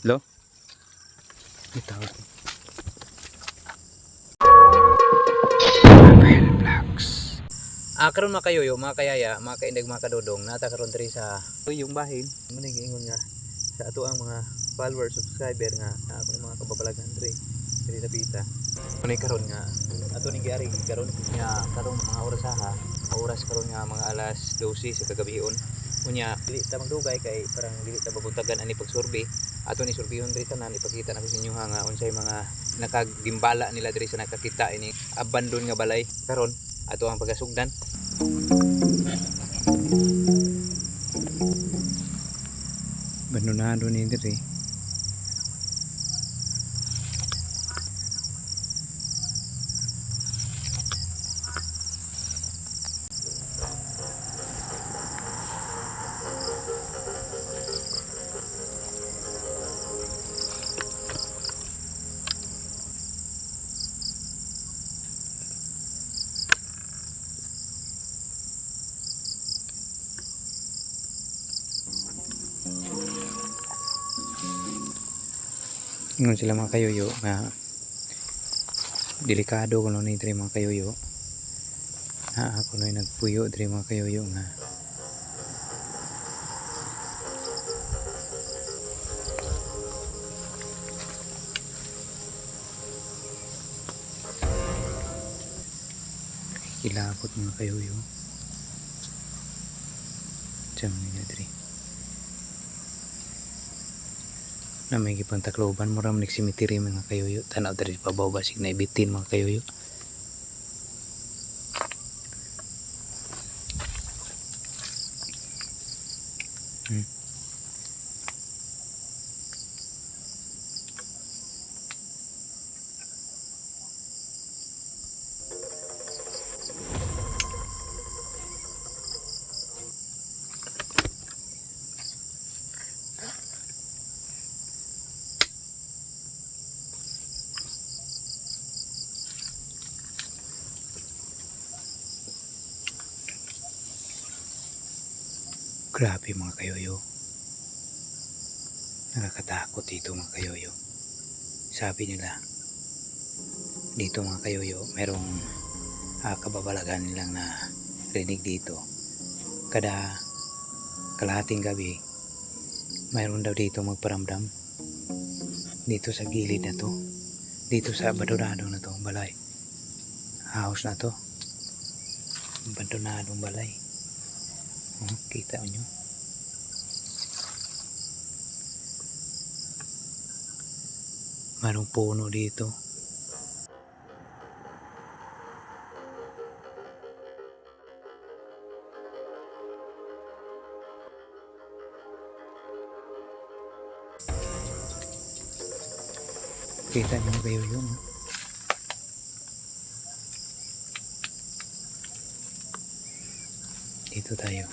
Lo? Itawag. Abel Vlogs. Karon mga kayoyo, mga kayaya, mga kaindag, mga kadodong, nata karon diri sa yung bahin. Muna giingon nga sa ato ang mga followers, subscriber nga ako ng mga kababalagan diri napita. Muna karon nga ato ni giari karon nga karon mga oras karon nga mga alas 12 sa kagabihon. Unya dili ta magdugay kay parang dili ta babutagan ani pagsurvey. Ato ni surbihon diri tanan ipakita na ko sa inyo nga unsay mga nakagimbala nila diri sa nakakita ini abandon nga balay. Karon ato ang pagasugdan. Abandonado ni diri. Ingon sila mga kayoyo nga delikado kuno ni diri mga kayoyo. Ako noy nagpuyo diri mga kayoyo nga kilabot mga kayoyo. Diyan nga diri na may gipantakloban mo ram nagsimitiri mga kayoyo. Tanaw diri pabaw basig na ibitin mga kayoyo. Grabe mga kayoyo. Nakakatakot dito mga kayoyo. Sabi nila dito mga kayoyo merong kababalagan nilang na rinig dito. Kada kalahating gabi mayroon daw dito magparamdam dito sa gilid na to, dito sa abandonado na to balay, house na to, abandonadong balay. Kita nyo mayroong puno dito. Kita nyo kayo yun. Dito tayo.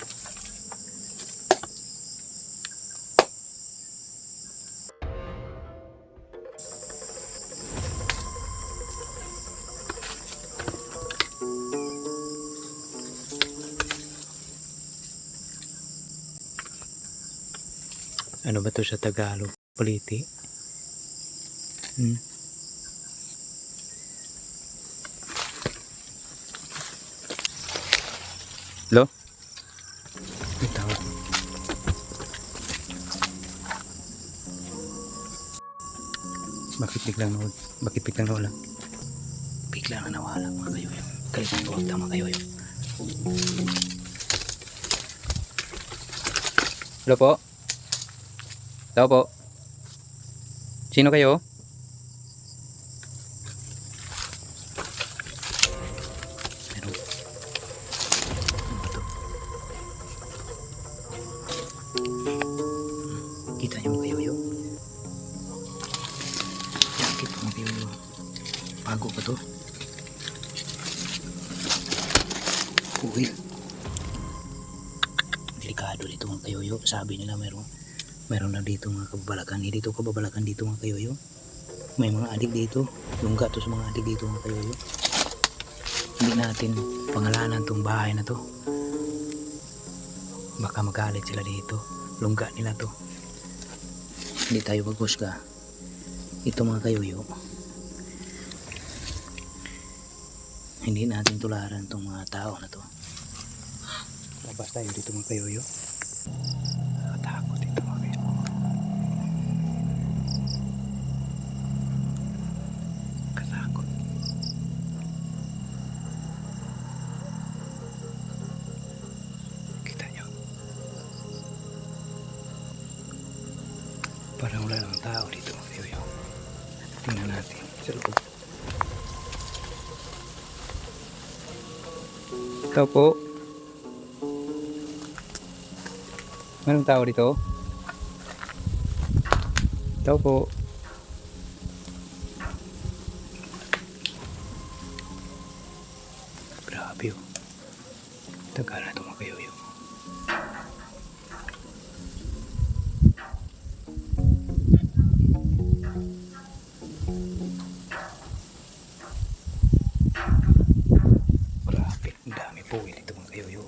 Ano ba to sa Tagalog? Politi? Lo? Itaw. Bakit biglang nawala? Biglang nawala mga kayoyo. Kalimutan huwag tama kayoyo. Hello po? Hello po? Sino kayo? Kita niyo mga kayoyo. Sakit mga kayoyo. Bago pa to. Uy. Delikado dito mga kayoyo. Sabi nila meron na dito mga kababalagan. Hindi dito kababalagan dito mga kayoyo. May mga adik dito. Lungga to sa mga adik dito mga kayoyo. Hindi natin pangalanan tong bahay na to. Baka magalit sila dito. Lungga nila to. hindi tayo maghusga. Ito mga kayuyo, hindi natin tularan itong mga tao na to. Labas tayo dito mga kayuyo. Nakatakot ito mga kayuyo. Katakot. Kita nyo, parang wala namang tao dito mga kayuyo. Tingnan natin sa loob. Ito po, mayroong tao dito. Ito po. Grabe oh. Tagal na ito mga kayuyo. Grabe, ang dami po dito mga kayuyo.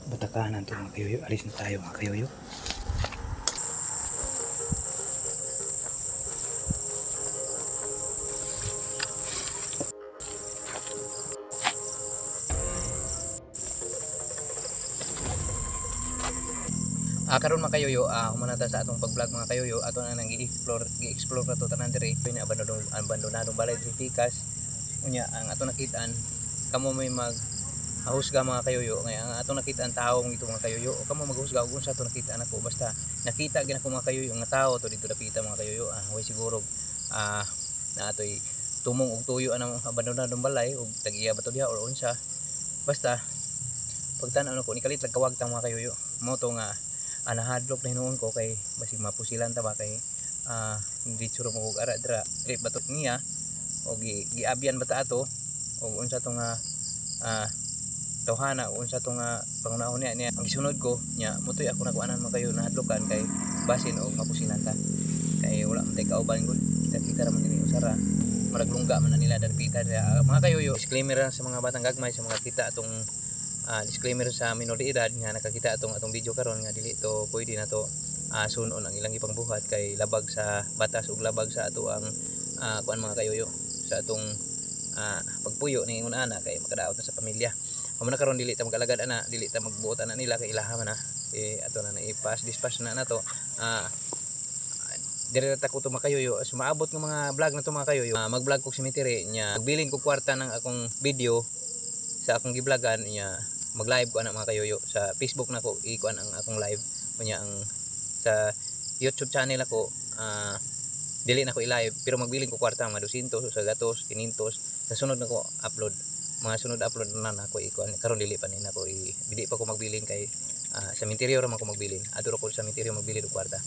Batakanan ito mga kayuyo. Alis na tayo mga kayuyo. Karon mga kayuyo, humana ta sa atong pag-vlog mga kayuyo. Ato na nang gi-explore na to tanan diri. Pini abandonadong balay diri Pikas. Unya ang ato nakitaan, kamo may husga mga kayuyo. Nga ang ato nakitaan tawo ito mga kayuyo. O kamo maghusga og unsa ato nakitaan ako, basta nakita gyud ako mga kayuyo nga tawo to dito dapita mga kayuyo. Way siguro na atoy tumong og tuyo anang abandonadong balay og tag-iya ba to diha or unsa. Basta pagtan-aw nako ni kalit kawagtang mga kayuyo. Mo to nga nahadlok na hinuon ko kay basig mapusilan ta ba kay hindi suro mo og ara dira trip batok niya o giabyan ba ta ato o unsa to nga tawhana unsa to nga pangunahon niya ang gisunod ko nya mutoy ako nakuanan man kayo nahadlokan kay basin og mapusilan ta kay wala man tay kauban gud kita ra man ini usara maraglungga man nila dapita mga kayuyo. Disclaimer sa mga batang gagmay sa mga kita atong disclaimer sa minor de edad nga nakakita atong video karon nga dili to pwede na to sunon ang ilang ipangbuhat kay labag sa batas ug labag sa ato ang kuan mga kayuyo sa atong pagpuyo ning una kay makadaot na sa pamilya. Amo na karon dili ta magalagad ana, dili ta magbuotan na nila kay ilaha man ato na i-pass dispatch na nato. Dire ta ko to mga kayuyo, sumaabot ng mga vlog na to mga kayuyo. Mag-vlog ko cemetery nya magbilin ko kwarta ng akong video sa akong giblogan nya mag-live ko ana mga kayuyo sa Facebook nako ikuan ang akong live kunya ang sa YouTube channel ako dili na ko i-live pero magbiling ko kwarta mga 200 sa gatos 500 sa sunod nako upload mga sunod upload na nako ikuan karon dili pa ni nako dili pa ko magbiling kay sa cemetery ra man ko magbilin adto ko sa cemetery magbilin og kwarta.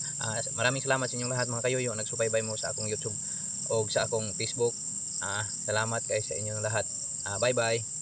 Maraming salamat sa inyong lahat mga kayuyo nagsubaybay mo sa akong YouTube o sa akong Facebook. Salamat kay sa inyong lahat. Bye bye.